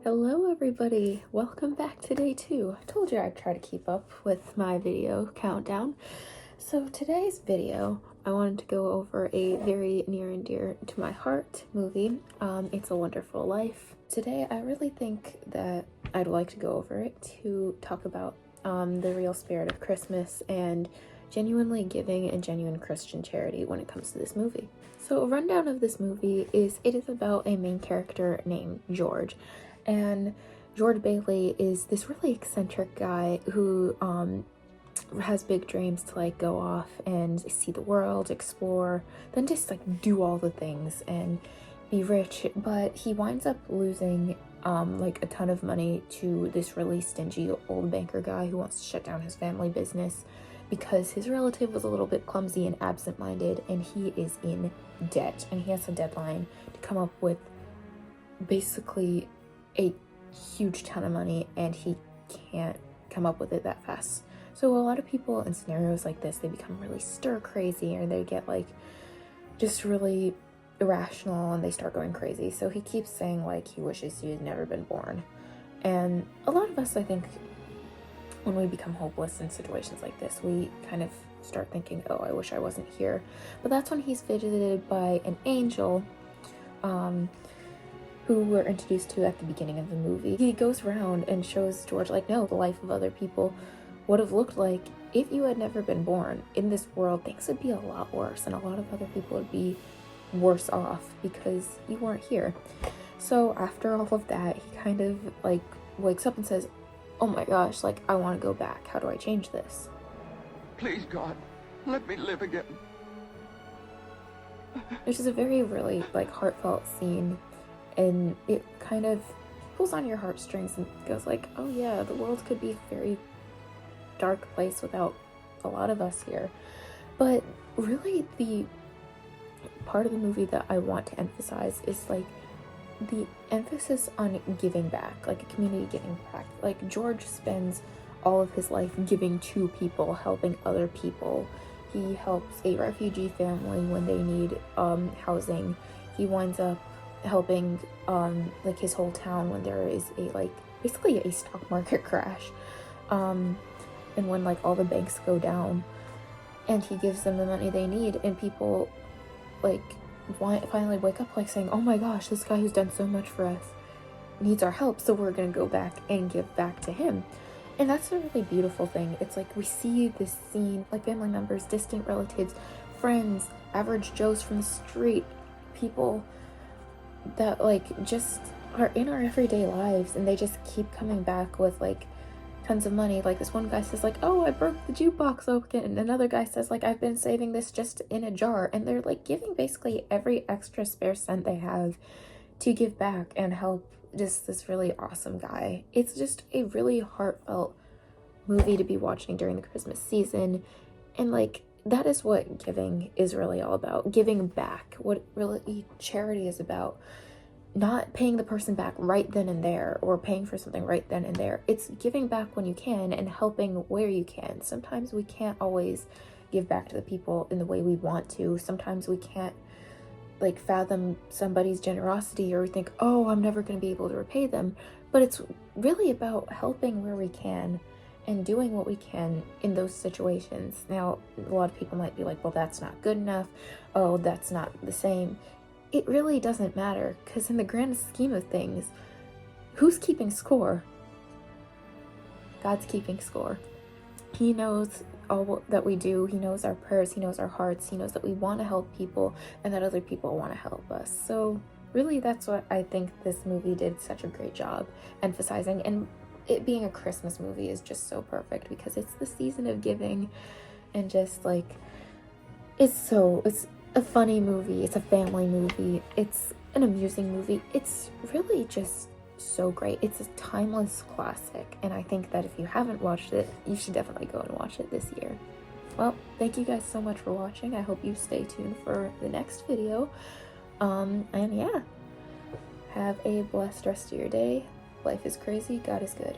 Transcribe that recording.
Hello everybody, welcome back to day 2. I told you I'd try to keep up with my video countdown. So today's video, I wanted to go over a very near and dear to my heart movie, It's a Wonderful Life. Today I really think that I'd like to go over it to talk about the real spirit of Christmas and genuinely giving and genuine Christian charity when it comes to this movie. So a rundown of this movie is it is about a main character named George. And George Bailey is this really eccentric guy who has big dreams to like go off and see the world, explore, then just like do all the things and be rich. But he winds up losing like a ton of money to this really stingy old banker guy who wants to shut down his family business because his relative was a little bit clumsy and absent-minded, and he is in debt and he has a deadline to come up with basically a huge ton of money, and he can't come up with it that fast. So a lot of people in scenarios like this, they become really stir crazy, or they get like just really irrational and they start going crazy. So he keeps saying like he wishes he had never been born. And a lot of us, I think, when we become hopeless in situations like this, we kind of start thinking, oh, I wish I wasn't here. But that's when he's visited by an angel who we're introduced to at the beginning of the movie. He goes around and shows George like, no, the life of other people would have looked like if you had never been born. In this world, things would be a lot worse, and a lot of other people would be worse off because you weren't here. So after all of that, he kind of like wakes up and says, oh my gosh, like I want to go back. How do I change this? Please, God, let me live again. Which is a very really like heartfelt scene, and it kind of pulls on your heartstrings and goes like, oh yeah, the world could be a very dark place without a lot of us here. But really the part of the movie that I want to emphasize is like the emphasis on giving back, like a community giving back. Like George spends all of his life giving to people, helping other people. He helps a refugee family when they need housing. He winds up helping like his whole town when there is a like basically a stock market crash, and when like all the banks go down, and he gives them the money they need, and people like finally wake up like saying, oh my gosh, this guy who's done so much for us needs our help, so we're gonna go back and give back to him. And that's a really beautiful thing. It's like we see this scene, like family members, distant relatives, friends, average Joes from the street, people that like just are in our everyday lives, and they just keep coming back with like tons of money. Like this one guy says like, oh, I broke the jukebox open, and another guy says like, I've been saving this just in a jar. And they're like giving basically every extra spare cent they have to give back and help just this really awesome guy. It's just a really heartfelt movie to be watching during the Christmas season, and like that is what giving is really all about. Giving back, what really charity is about. Not paying the person back right then and there, or paying for something right then and there. It's giving back when you can and helping where you can. Sometimes we can't always give back to the people in the way we want to. Sometimes we can't like fathom somebody's generosity, or we think, oh, I'm never going to be able to repay them. But it's really about helping where we can and doing what we can in those situations. Now, a lot of people might be like, well, that's not good enough. Oh, that's not the same. It really doesn't matter, because in the grand scheme of things, who's keeping score? God's keeping score. He knows all that we do. He knows our prayers. He knows our hearts. He knows that we want to help people and that other people want to help us. So really, that's what I think this movie did such a great job emphasizing. And it being a Christmas movie is just so perfect because it's the season of giving, and just like it's a funny movie, it's a family movie, it's an amusing movie. It's really just so great. It's a timeless classic, and I think that if you haven't watched it, you should definitely go and watch it this year. Well, thank you guys so much for watching. I hope you stay tuned for the next video. And yeah, have a blessed rest of your day. Life is crazy, God is good.